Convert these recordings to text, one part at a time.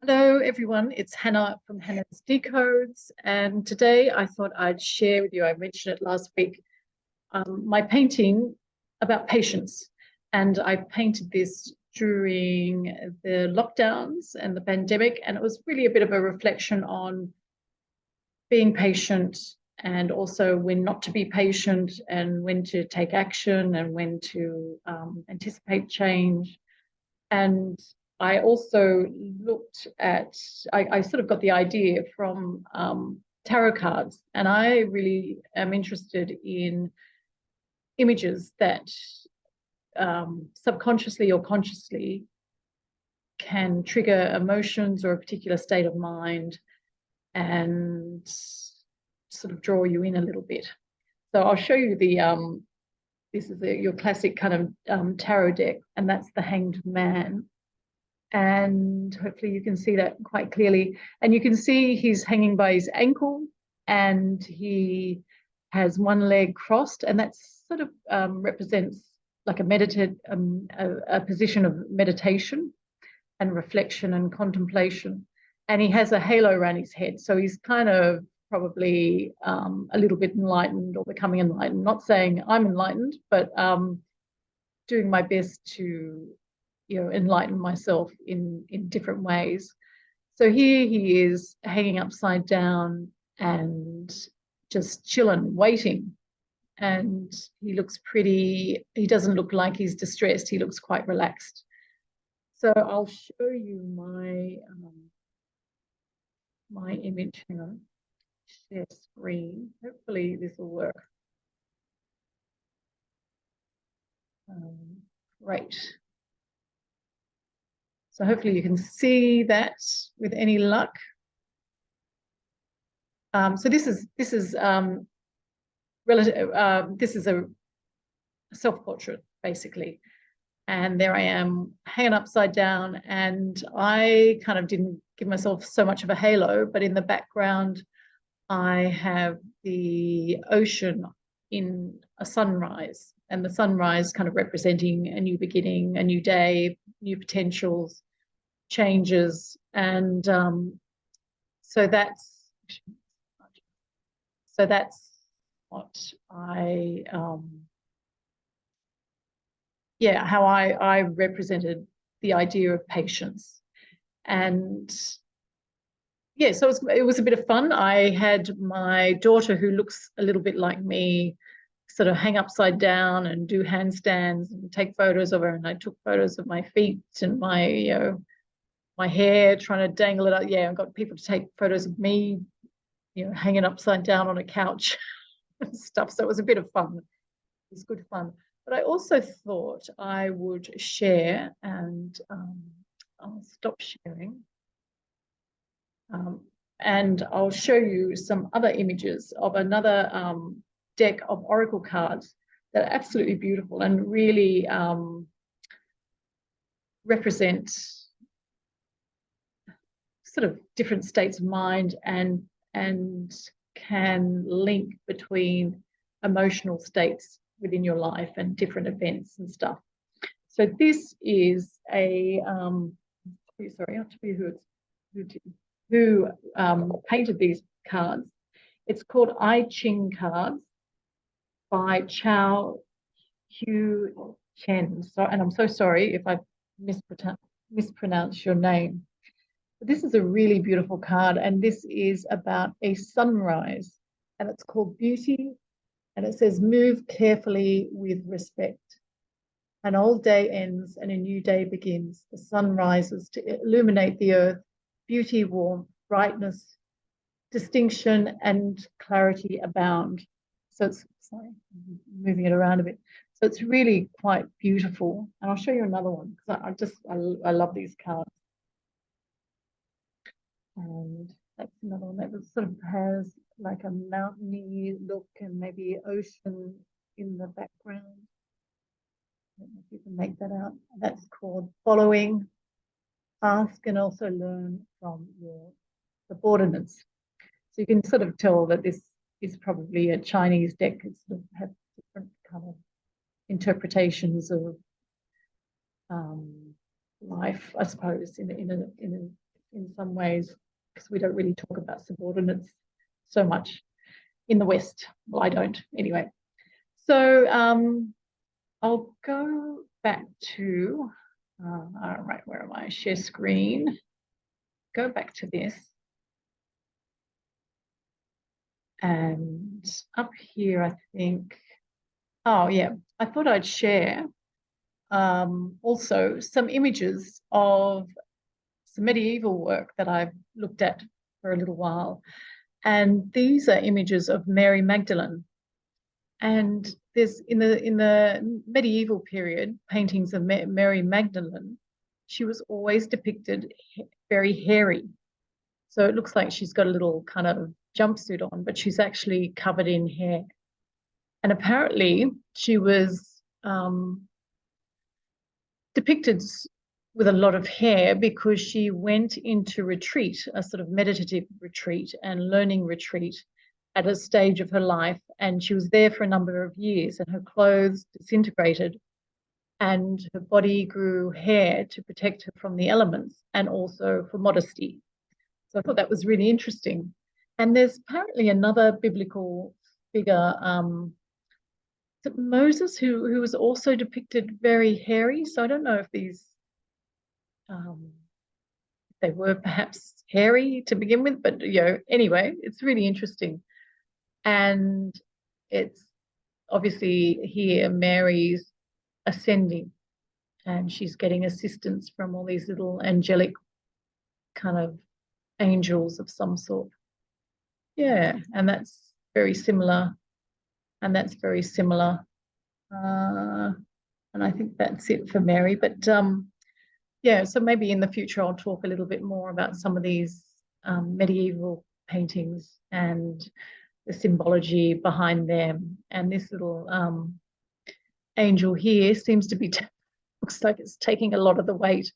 Hello, everyone. It's Hannah from Hannah's Decodes. And today I thought I'd share with you, I mentioned it last week, my painting about patience. And I painted this during the lockdowns and the pandemic. And it was really a bit of a reflection on being patient and also when not to be patient and when to take action and when to anticipate change. And I also looked at, I sort of got the idea from tarot cards, and I really am interested in images that subconsciously or consciously can trigger emotions or a particular state of mind and sort of draw you in a little bit. So I'll show you this is your classic kind of tarot deck, and that's the Hanged Man. And hopefully you can see that quite clearly. And you can see he's hanging by his ankle and he has one leg crossed, and that sort of represents like a position of meditation and reflection and contemplation. And he has a halo around his head, so he's kind of probably a little bit enlightened or becoming enlightened. Not saying I'm enlightened, but doing my best to enlighten myself in different ways. So here he is hanging upside down and just chilling, waiting. And he looks pretty, he doesn't look like he's distressed. He looks quite relaxed. So I'll show you my image. Hang on, share screen. Hopefully this will work. Great. So hopefully you can see that with any luck. So this is relative. This is a self-portrait basically, and there I am hanging upside down, and I kind of didn't give myself so much of a halo, but in the background I have the ocean in a sunrise, and the sunrise kind of representing a new beginning, a new day, new potentials, changes. And so that's what I how I represented the idea of patience. And yeah, so it was a bit of fun. I had my daughter, who looks a little bit like me, sort of hang upside down and do handstands and take photos of her. And I took photos of my feet and my hair, trying to dangle it up. Yeah, I got people to take photos of me, hanging upside down on a couch and stuff. So it was a bit of fun. It was good fun. But I also thought I would share, and I'll stop sharing. And I'll show you some other images of another deck of oracle cards that are absolutely beautiful and really represent sort of different states of mind and can link between emotional states within your life and different events and stuff. So this is a sorry, I have to be who painted these cards. It's called I Ching cards by Chow Hu Chen. So, and I'm so sorry if I mispronounce your name. But this is a really beautiful card, and this is about a sunrise, and it's called Beauty, and it says, move carefully with respect. An old day ends and a new day begins. The sun rises to illuminate the earth. Beauty, warmth, brightness, distinction, and clarity abound. So it's, sorry, I'm moving it around a bit. So it's really quite beautiful. And I'll show you another one because I love these cards. And that's another one that sort of has like a mountainy look and maybe ocean in the background. I don't know if you can make that out. That's called Following. Ask and also learn from your subordinates. So you can sort of tell that this is probably a Chinese deck. It sort of has different kind of interpretations of life, I suppose, in a in some ways, because we don't really talk about subordinates so much in the West. Well, I don't anyway. So I'll go back to, all right, where am I? Share screen. Go back to this. And up here, I think, oh yeah, I thought I'd share also some images of some medieval work that I've looked at for a little while. And these are images of Mary Magdalene. And there's in the medieval period, paintings of Mary Magdalene, she was always depicted very hairy. So it looks like she's got a little kind of jumpsuit on, but she's actually covered in hair. And apparently she was depicted with a lot of hair because she went into retreat, a sort of meditative retreat and learning retreat at a stage of her life. And she was there for a number of years, and her clothes disintegrated and her body grew hair to protect her from the elements and also for modesty. So I thought that was really interesting. And there's apparently another biblical figure, Moses, who was also depicted very hairy. So I don't know if these, they were perhaps hairy to begin with, but anyway, it's really interesting. And it's obviously here Mary's ascending, and she's getting assistance from all these little angelic kind of angels of some sort. Yeah, and that's very similar. And that's very similar. And I think that's it for Mary. But yeah, so maybe in the future I'll talk a little bit more about some of these medieval paintings and the symbology behind them. And this little angel here seems to be, looks like it's taking a lot of the weight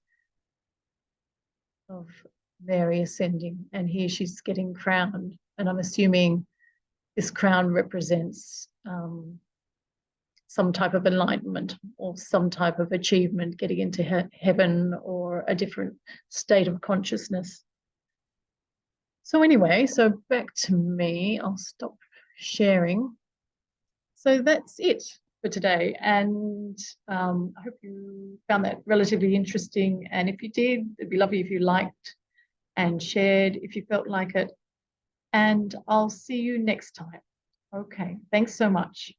of Mary ascending. And here she's getting crowned. And I'm assuming this crown represents some type of enlightenment or some type of achievement, getting into heaven or a different state of consciousness. So anyway, so back to me. I'll stop sharing. So that's it for today. And I hope you found that relatively interesting. And if you did, it'd be lovely if you liked and shared if you felt like it. And I'll see you next time. Okay, thanks so much.